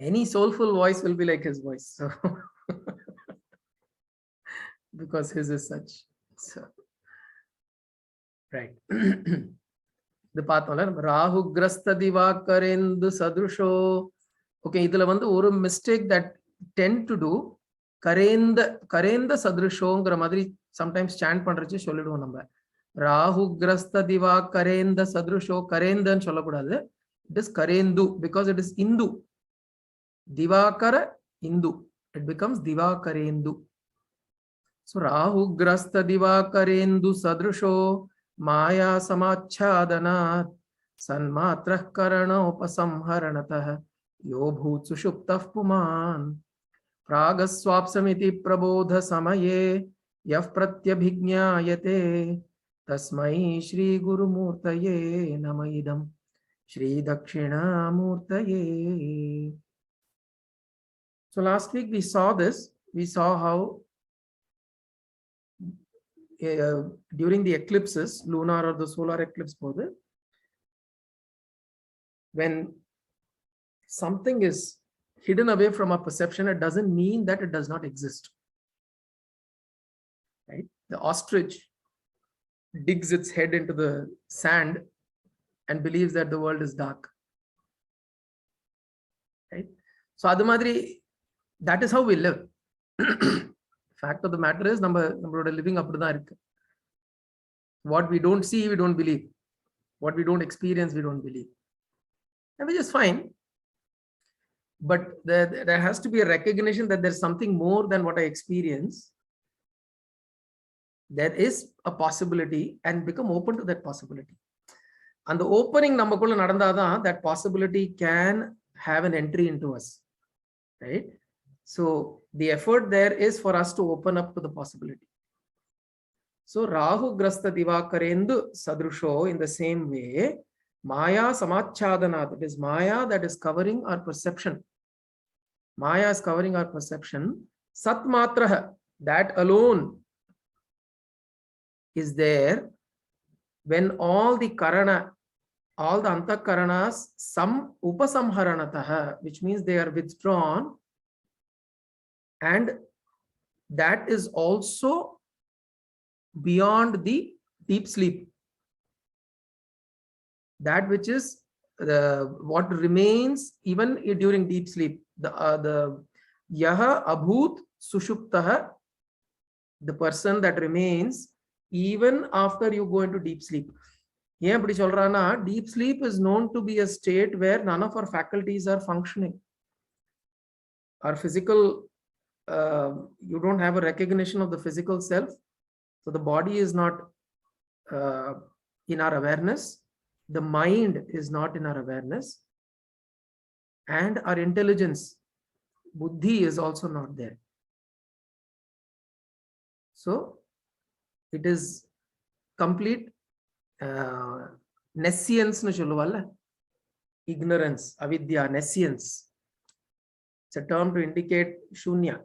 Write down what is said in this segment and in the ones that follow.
Any soulful voice will be like his voice. So because his is such. So, right. இது பார்த்தோம்ல Rahu கிரஸ்த திவாகரேந்து சதுருஷோ. Okay, இதுல வந்து ஒரு mistake that tend to do, கரேந்த கரேந்த சதுருஷோங்கிற மாதிரி சம்டைம்ஸ் ஸ்டாண்ட் பண்றச்சு சொல்லிடுவோம் நம்ம. ராகு கிரஸ்த திவா கரேந்த சதுருஷோ, கரேந்தன்னு சொல்லக்கூடாது. இட் இஸ் கரேந்து பிகாஸ் இட் இஸ் இந்து. திவாகர இந்து, இட் பிகம்ஸ் திவாகரேந்து. So Rahu grasta divakarendu sadrusho maya samachhadanat sanmatrah karanopasamharanatah yo bhut sushuptah puman pragaswapsamiti prabodha samaye yah pratyabhijñāyate tasmai shri gurumurtaye namaidam shri dakshinamurtaye. So last week we saw this. We saw how during the eclipses, lunar or the solar eclipse, when something is hidden away from our perception, it doesn't mean that it does not exist. Right? The ostrich digs its head into the sand and believes that the world is dark. Right? So Adamadri, that is how we live. Fact of the matter is, நம்மளோட living அப்படிதான் இருக்கு. What we don't see, we don't believe. What we don't experience, we don't believe. And which is fine. But there has to be a recognition that there's something more than what I experience. There is a possibility, and become open to that possibility. And the opening நமக்குள்ள நடந்தாதான் that possibility can have an entry into us. Right? So the effort there is for us to open up to the possibility. So Rahu grasta divakarendu sadrusho, in the same way, Maya samachhadanat, it is Maya that is covering our perception. Maya is covering our perception. Sat matraha, that alone is there when all the karana, all the antakaranas, some upasamharanataha, which means they are withdrawn. And that is also beyond the deep sleep. That which is what remains even during deep sleep. The yaha abhut sushuptah, the person that remains even after you go into deep sleep. ஏன் அப்படி சொல்றானா, deep sleep is known to be a state where none of our faculties are functioning. Our physical you don't have a recognition of the physical self, so the body is not in our awareness, the mind is not in our awareness, and our intelligence, buddhi, is also not there. So it is complete nescience nu solluvalla, ignorance, avidya, nescience. It's a term to indicate shunya,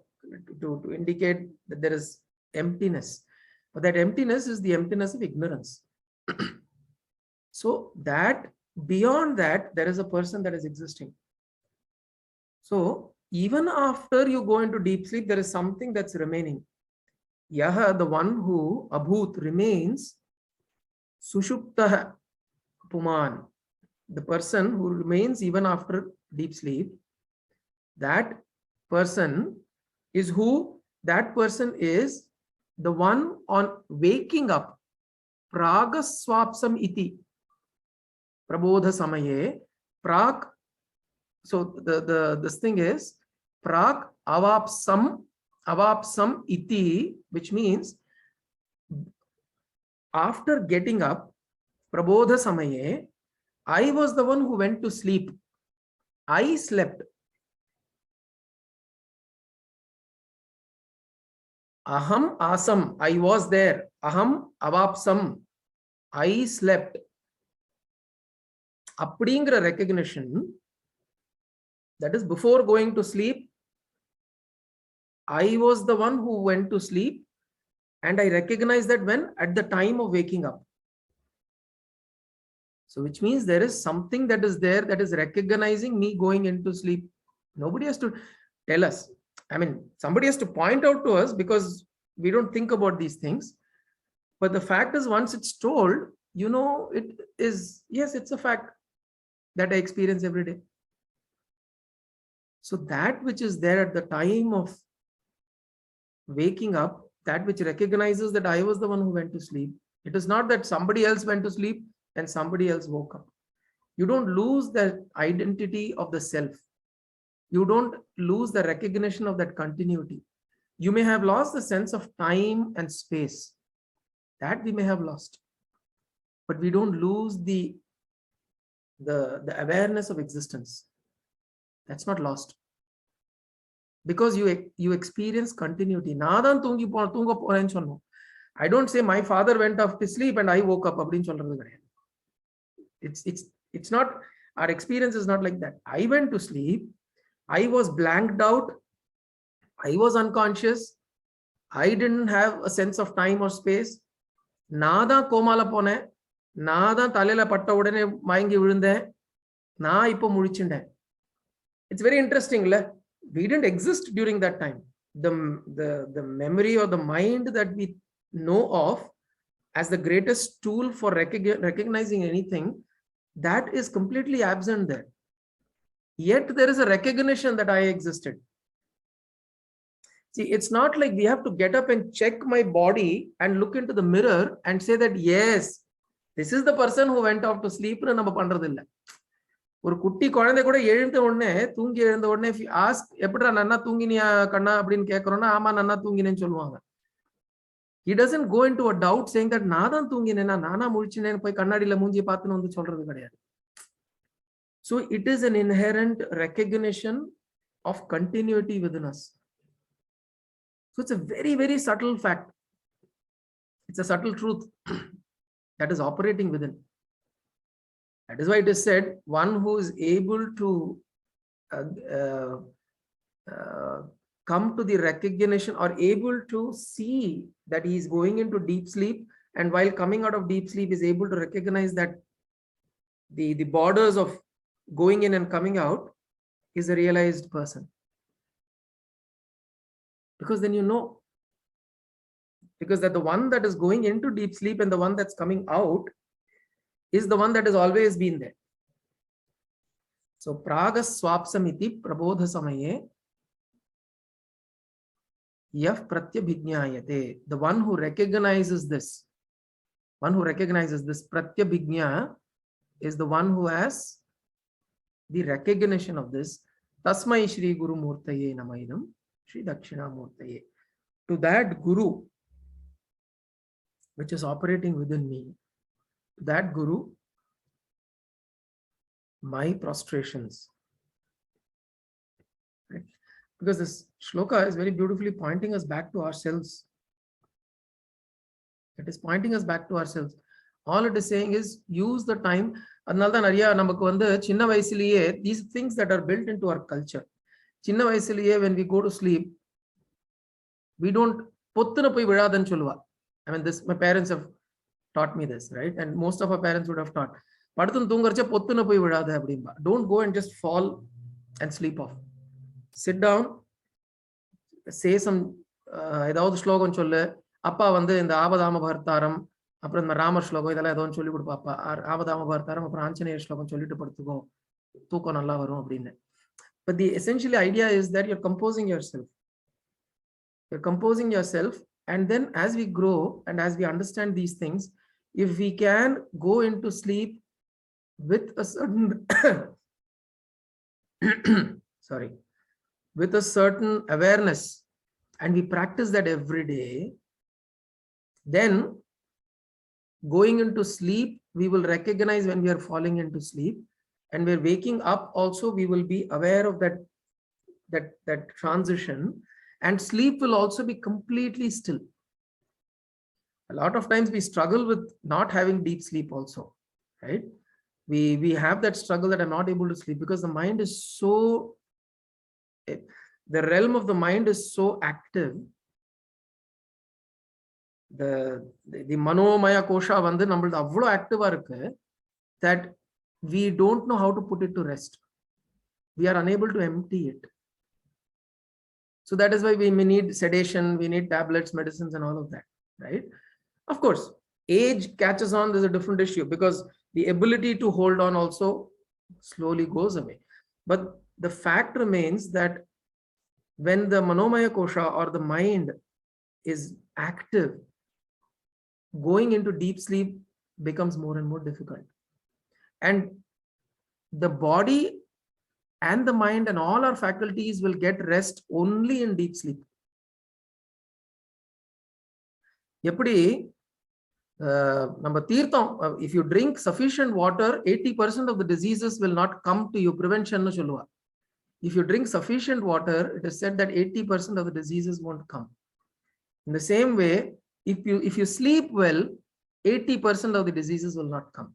to indicate that there is emptiness. But that emptiness is the emptiness of ignorance. So that beyond that, there is a person that is existing. So even after you go into deep sleep, there is something that's remaining. Yaha, the one who abhut remains, sushuptah puman, the person who remains even after deep sleep, that person is who? That person is the one on waking up. Pragaswapsam iti prabodha samaye. Prag, so this thing is prag avapsam iti, which means after getting up, prabodha samaye, I was the one who went to sleep. I slept. Aham asam, I was there. Aham avapsam, I slept. அப்படிங்கிற recognition, that is before going to sleep, I was the one who went to sleep, and I recognize that when? At the time of waking up. So which means there is something that is there that is recognizing me going into sleep. Nobody has to tell us. I mean, somebody has to point out to us because we don't think about these things. But the fact is, once it's told, it is, yes, it's a fact that I experience every day. So that which is there at the time of waking up, that which recognizes that I was the one who went to sleep. It is not that somebody else went to sleep and somebody else woke up. You don't lose the identity of the self. You don't lose the recognition of that continuity. You may have lost the sense of time and space. That we may have lost. But we don't lose the awareness of existence. That's not lost. Because you experience continuity. I don't say my father went off to sleep and I woke up. It's not, our experience is not like that. I went to sleep. I was blanked out. I was unconscious. I didn't have a sense of time or space. Nada komala pone. Nada talela patta udane mayangi vilunde. Na ipo mudichinde. It's very interesting. We didn't exist during that time. The memory or the mind that we know of as the greatest tool for recognizing anything, that is completely absent there. Yet there is a recognition that I existed. See, it's not like we have to get up and check my body and look into the mirror and say that, yes, this is the person who went off to sleep. ஒரு குட்டி குழந்தை கூட எழுந்த உடனே தூங்கி எழுந்த உடனே ask எப்படிடா நன்னா தூங்கினியா கண்ணா அப்படின்னு கேட்கறோம்னா ஆமா நன்னா தூங்கினேன்னு சொல்லுவாங்க. He doesn't go into a doubt saying that நான் தான் தூங்கினேனா நானா முழிச்சினேன்னு போய் கண்ணாடியில மூஞ்சி பார்த்துன்னு வந்து சொல்றது கிடையாது. So it is an inherent recognition of continuity within us. So it's a very, very subtle fact. It's a subtle truth that is operating within. That is why it is said, one who is able to come to the recognition or able to see that he is going into deep sleep, and while coming out of deep sleep is able to recognize that the borders of going in and coming out is a realized person. Because then you know. Because that the one that is going into deep sleep and the one that's coming out is the one that has always been there. So praga swapsamiti prabodha samaye yaf pratyabhijnayate. The one who recognizes this pratyabhijna is the one who has the recognition of this. Tasmai Shri Guru Murtaye Namaidam, Shri Dakshinamurtaye. To that Guru which is operating within me, that Guru, my prostrations. Right? Because this shloka is very beautifully pointing us back to ourselves. It is pointing us back to ourselves. All it is saying is use the time. These things that are built into our culture. When we go to sleep, we don't. I mean, this my parents have taught me this, right? And most of our parents would have taught. Don't go and just fall and sleep off. Sit down, say some slogan cholle. Appa vande in the Avadama Bhartaram, upon the Rama slogan, the Ladon Choli would papa, Avadama Bhartaram, Pranchane slogan Choli to Portugo, Tukon Allah. But the essential idea is that you're composing yourself. You're composing yourself, and then as we grow and as we understand these things, if we can go into sleep with a certain with a certain awareness, and we practice that every day, then going into sleep, we will recognize when we are falling into sleep, and we're waking up also, we will be aware of that transition, and sleep will also be completely still. A lot of times we struggle with not having deep sleep also, right? We have that struggle that I'm not able to sleep because the mind is so, the realm of the mind is so active. The manomaya kosha vandu nammaldu avlo active irukku that we don't know how to put it to rest. we are unable to empty it. So that is why we may need sedation, we need tablets, medicines, and all of that, right? Of course, age catches on, there's a different issue, because the ability to hold on also slowly goes away. But the fact remains that when the manomaya kosha, or the mind, is active, going into deep sleep becomes more and more difficult. And the body and the mind and all our faculties will get rest only in deep sleep. Eppadi நம்ம தீர்த்தம், if you drink sufficient water, 80% of the diseases will not come to you. Prevention nu சொல்லுவா. If you drink sufficient water, it is said that 80% of the diseases won't come. In the same way, if you sleep well, 80% of the diseases will not come.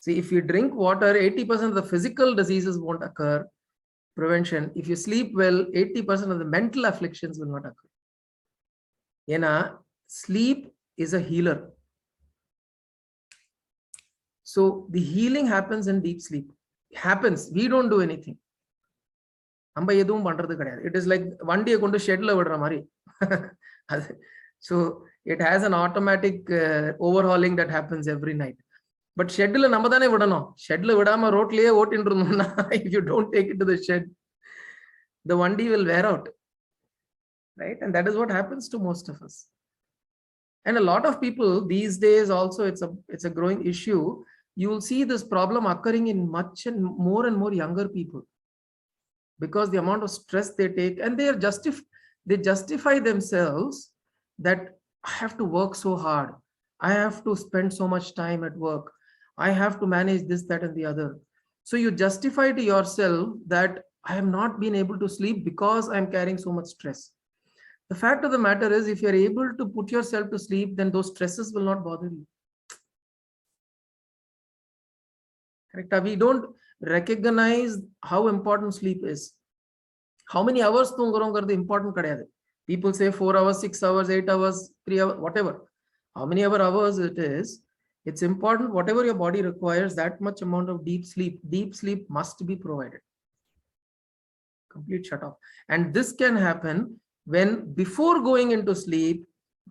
See, if you drink water, 80% of the physical diseases won't occur. Prevention. If you sleep well, 80% of the mental afflictions will not occur. Yena, sleep is a healer. So the healing happens in deep sleep. It happens. We don't do anything. It is like one day kondu shed la vidra mari. So it has an automatic overhauling that happens every night. But shed la நம்ம தானே விடணும். Shed la விடாம ரோட்லயே ஓட்டிட்டு இருந்தோம்னா, if you don't take it to the shed, the vandi will wear out, right? And that is what happens to most of us. And a lot of people these days also, it's a growing issue. You will see this problem occurring in much and more younger people, because the amount of stress they take, and they justify themselves that I have to work so hard, I have to spend so much time at work, I have to manage this, that, and the other. So you justify to yourself that I have not been able to sleep because I am carrying so much stress. The fact of the matter is, if you are able to put yourself to sleep, then those stresses will not bother you. Correct? We don't recognize how important sleep is. How many hours தூங்குறோம்ங்கிறது important கிடையாது. People say 4 hours, 6 hours, 8 hours, 3 hours, whatever. How many hours it is, it's important. Whatever your body requires, that much amount of deep sleep must be provided. Complete shut off. And this can happen when, before going into sleep,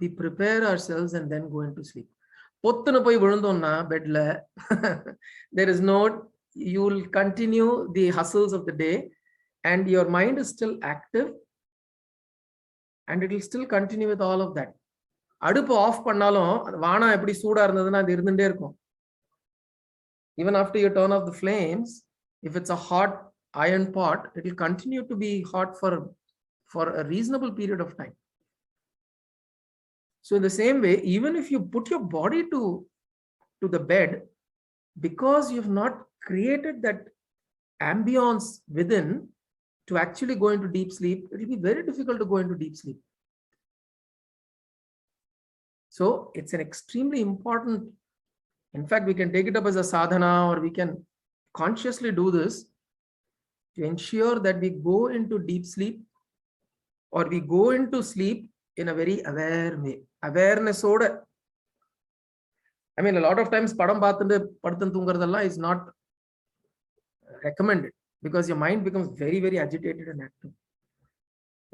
we prepare ourselves and then go into sleep. பொத்துன போய் விழுந்தோம்னா பெட்ல, there is no, you will continue the hustles of the day and your mind is still active and it will still continue with all of that. அடுப்பு of பண்ணாலும் வானா எப்படி சூடா இருந்ததுன்னா அது இருந்துட்டே இருக்கும். Even after you turn off the flames, if it's a hot iron pot, it will continue to be hot for a reasonable period of time. So in the same way, even if you put your body to the bed, because you've not created that ambience within to actually go into deep sleep, it will be very difficult to go into deep sleep. So it's an extremely important, in fact, we can take it up as a sadhana, or we can consciously do this to ensure that we go into deep sleep, or we go into sleep in a very aware way. Awareness oda. I mean, a lot of times padam paathundu paduthan thoonguradalla is not recommended, because your mind becomes very, very agitated and active.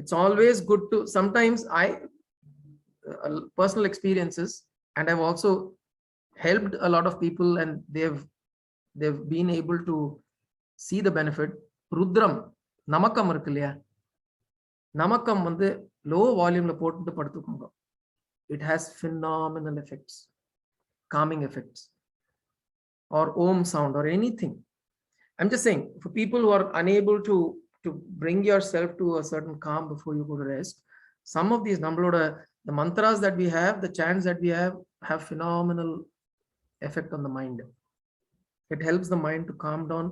It's always good to, sometimes personal experiences, and I've also helped a lot of people, and they've been able to see the benefit. Rudram, namakam irukku illaya, namakam வந்து low volume la போட்டுட்டு படுத்துக்கோங்க. It has phenomenal effects, calming effects, or om sound, or anything. I'm just saying, for people who are unable to bring yourself to a certain calm before you go to rest, some of these the mantras that we have, the chants that we have phenomenal effect on the mind. It helps the mind to calm down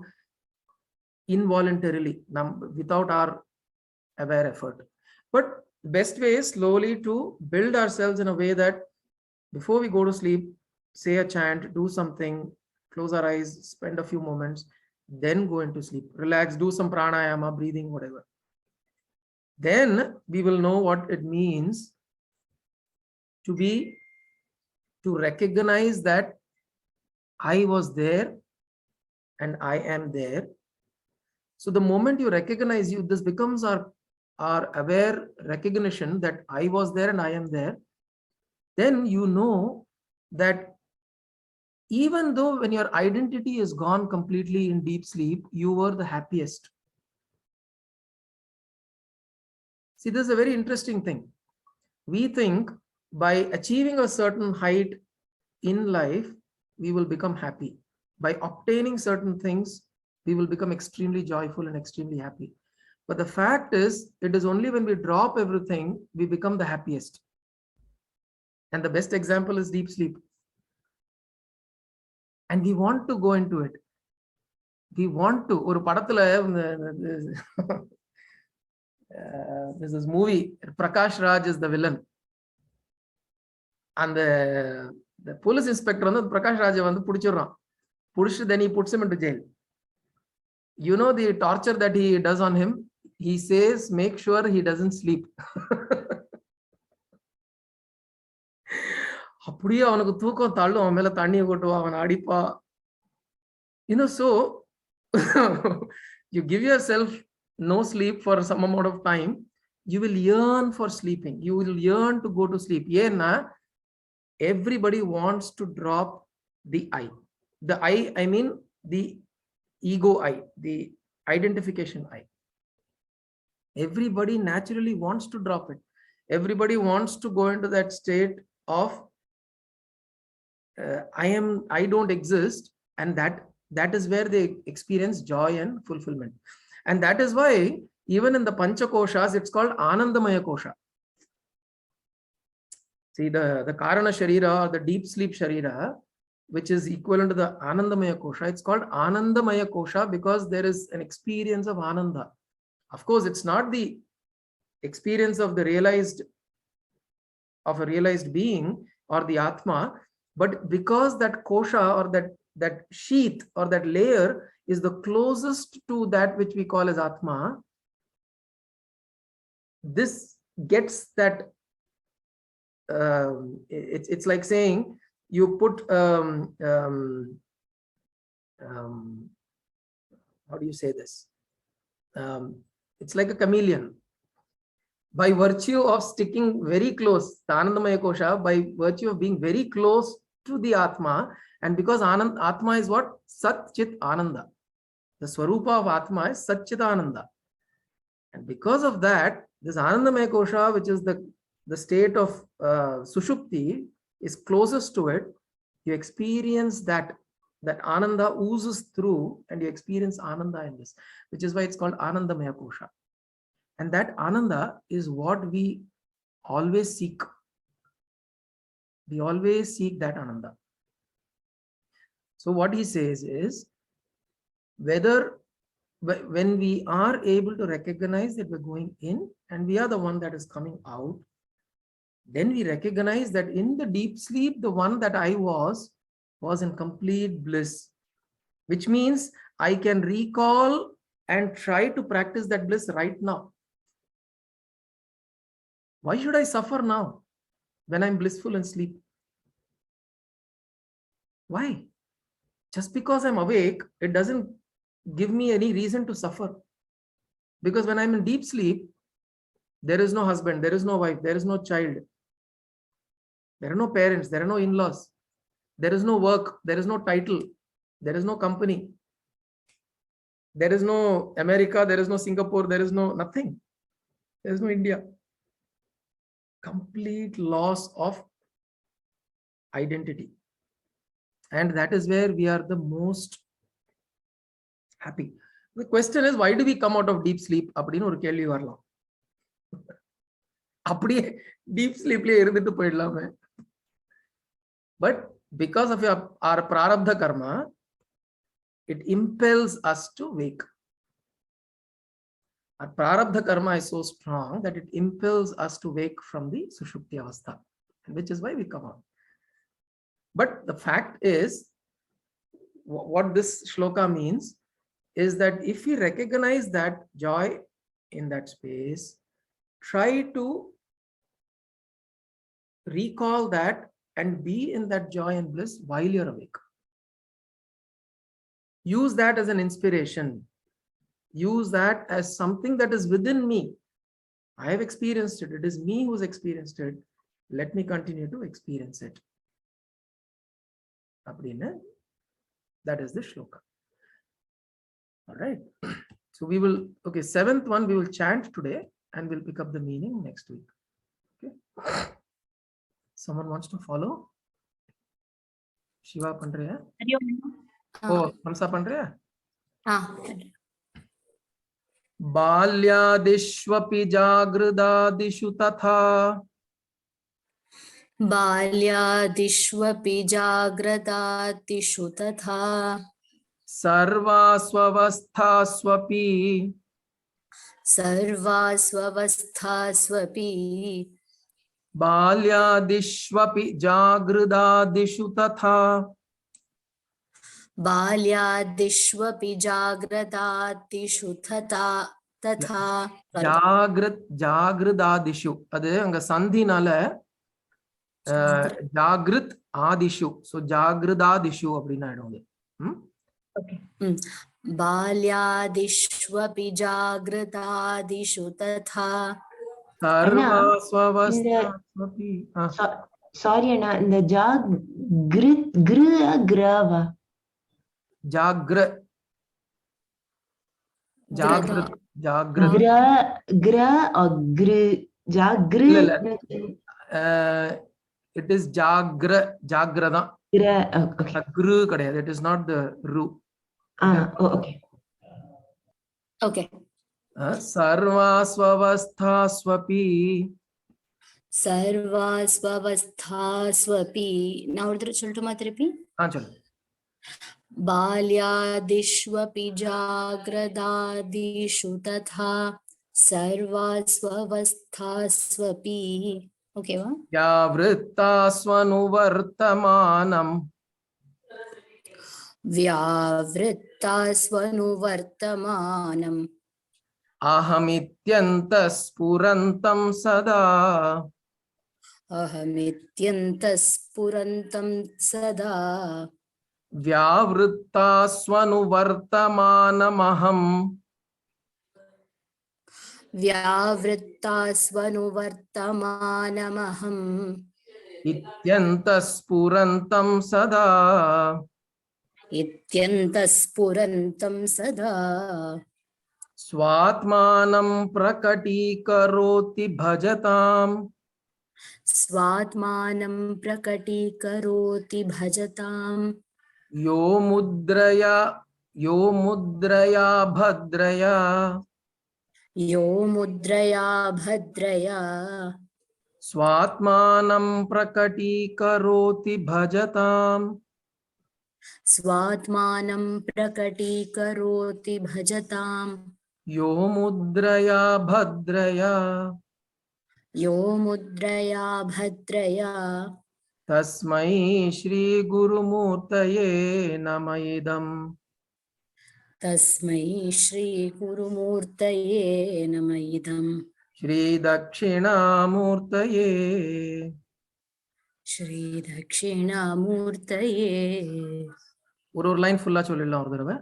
involuntarily, without our aware effort. But the best way is slowly to build ourselves in a way that before we go to sleep, say a chant, do something, close our eyes, spend a few moments, then go into sleep. Relax, do some pranayama, breathing, whatever. Then we will know what it means to recognize that I was there and I am there, So the moment you recognize you, this becomes our aware recognition that I was there and I am there. Then you know that even though when your identity is gone completely in deep sleep, you were the happiest. See, this is a very interesting thing. We think by achieving a certain height in life, we will become happy. By obtaining certain things, we will become extremely joyful and extremely happy. But the fact is, it is only when we drop everything, we become the happiest. And the best example is deep sleep. And we want to go into it. We want to. Or this is movie. Prakash Raj is the villain. And the police inspector வந்து Prakash Raj வந்து புடிச்சிடுறான். புடிச்சு then he puts him into jail. You know the torture that he does on him? He says, make sure he doesn't sleep. அப்படியே அவனுக்கு தூக்கம் தள்ளும், அவன் மேல தண்ணியை கொட்டுவா, அவன் அடிப்பா. So you give yourself no sleep for some amount of time, you will yearn for sleeping. You will yearn to go to sleep. ஏன்னா everybody wants to drop the I. The I mean the ego I, the identification I. Everybody naturally wants to drop it. Everybody wants to go into that state of I don't exist, and that is where they experience joy and fulfillment. And that is why even in the Pancha Koshas, it's called Anandamaya Kosha. See, the Karana Sharira or the deep sleep Sharira, which is equivalent to the Anandamaya Kosha, it's called Anandamaya Kosha because there is an experience of Ananda. Of course, it's not the experience of a realized being or the Atma, but because that Kosha or that sheath or that layer is the closest to that which we call as Atma, this gets that. It's like saying you put how do you say this? It's like a chameleon. By virtue of sticking very close, the Anandamaya Kosha, by virtue of being very close to the Atma, and because Atma is what? Sat Chit Ananda. The Swarupa of Atma is Sat Chit Ananda. And because of that, this Anandamaya Kosha, which is the state of Sushupti, is closest to it. You experience that Ananda oozes through, and you experience Ananda in this, which is why it's called Anandamaya Kosha. And that Ananda is what we always seek. We always seek that Ananda. So what he says is, when we are able to recognize that we're going in and we are the one that is coming out, then we recognize that in the deep sleep, the one that I was in complete bliss, which means I can recall and try to practice that bliss right now. Why should I suffer now when I'm blissful in sleep? Why? Just because I'm awake, it doesn't give me any reason to suffer. Because when I'm in deep sleep, there is no husband, there is no wife, there is no child, there are no parents, there are no in-laws, there is no work, there is no title, there is no company, there is no America, there is no Singapore, there is no nothing, there is no India. Complete loss of identity. And that is where we are the most happy. The question is, why do we come out of deep sleep? அப்படின்னு ஒரு கேள்வி வரலாம். அப்படியே deep sleepலயே இருந்துட்டு போயிடலாமே. But because of our prarabdha karma, it impels us to wake. Our prarabdha karma is so strong that it impels us to wake from the sushupti avastha, which is why we come out. But the fact is, what this shloka means is that if we recognize that joy in that space, try to recall that and be in that joy and bliss while you're awake. Use that as an inspiration. use that as something that is within me. I have experienced it. It is me who's experienced it. Let me continue to experience it. That is the shloka. All right. So we will, okay, 7th one we will chant today and we'll pick up the meaning next week. Okay. Someone wants to follow? Shiva Pandreya? Oh, Hamsa Pandreya? बाल्यादिष्वपि जागृदादिषु तथा बाल्यादिष्वपि जाग्रदादिषु तथा सर्वास्वस्थास्वपि सर्वास्वस्थास्वपि बाल्यादिष्वपि जागृदादिषु तथा बाल्यादिष्वपि जाग्रदादिषु तथा जागृदादिषु அது அங்க சந்தினால ஜாகிருத் ஆதிஷு so ஜாகிருதாதிஷு அப்படினா ஆயிடும். Okay. बाल्यादिष्वपि जाग्रदादिषु तथा सर्वास्वस्थास्वपि. Sorry அண்ணா, இந்த ஜாகிரவா जागृत जागृत it is jagrada gru kadayadu. It is not the ru. Okay. Okay. सर्वास्वस्थास्वपि सर्वास्वस्थास्वपि. நான் ஒரு தடவை சொல்லட்டுமா திருப்பி? சொல்லு. बाल्यादिष्वपि जाग्रदादिषु तथा सर्वास्वस्थास्वपि. ओकेवा? व्यावृत्तास्वनुवर्तमानम् व्यावृत्तास्वनुवर्तमानम् अहमित्यन्तस्फुरन्तं सदा अहमित्यन्तस्फुरन्तं सदा व्यावृत्तास्वनुवर्तमानमहम् व्यावृत्तास्वनुवर्तमानमहम् इत्यन्तस्फुरन्तं सदा इत्यन्तस्फुरन्तं सदा स्वात्मानं प्रकटीकरोति भजताम् स्वात्मानं प्रकटीकरोति भजताम् यो मुद्रया भद्रया यो मुद्रया भद्रया स्वात्मानं प्रकटीकरोति भजताम् स्वात्मानं प्रकटीकरोति भजताम् यो मुद्रया भद्रया यो मुद्रया भद्रया तस्मै श्री गुरुमूर्तये नमः इदम् तस्मै श्री गुरुमूर्तये नमः इदम् श्री दक्षिणामूर्तये श्री दक्षिणामूर्तये ஒரு லைன் ஃபுல்லா சொல்லிடலாம் ஒரு தடவை.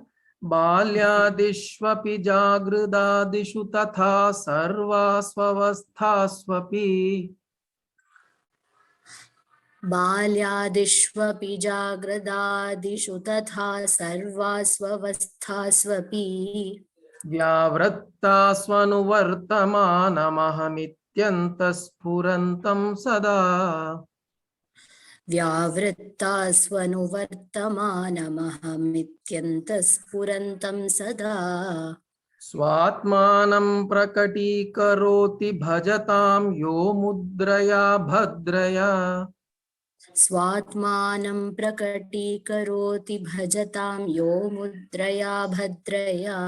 बाल्यादिष्वपि जागृदादिषु तथा सर्वास्वस्थास्वपि बाल्यादिष्वपि जाग्रदादिषु तथा सर्वास्वस्थास्वपि व्यावृत्तास्वनुवर्तमानमहमित्यन्तस्फुरन्तं सदा व्यावृत्तास्वनुवर्तमानमहमित्यन्तस्फुरन्तं सदा स्वात्मानं प्रकटीकरोति भजतां यो मुद्रया भद्रया स्वात्मानं प्रकटीकरोति भजतां यो मुद्रया भद्रया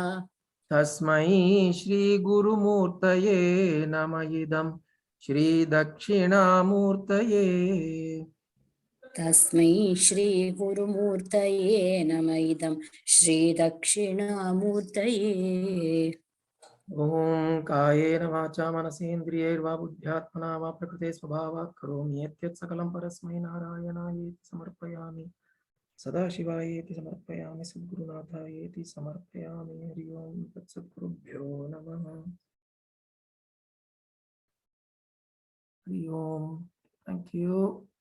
तस्मै श्री गुरुमूर्तये नमः इदम् श्री दक्षिणामूर्तये तस्मै श्री गुरुमूर्तये नमः इदं श्री दक्षिणामूर्तये ओम कायेन वाचा मनसेन्द्रियैर्वा बुद्ध्यात्मना वा प्रकृते स्वभावात् करोमि यत् सकलं परस्मै नारायणाय समर्पयामि सदाशिवायेति समर्पयामि, सद्गुरुनाथायेति समर्पयामि। हरि ओम तत्सद्गुरुभ्यो नमः। हरि ओम। Thank you.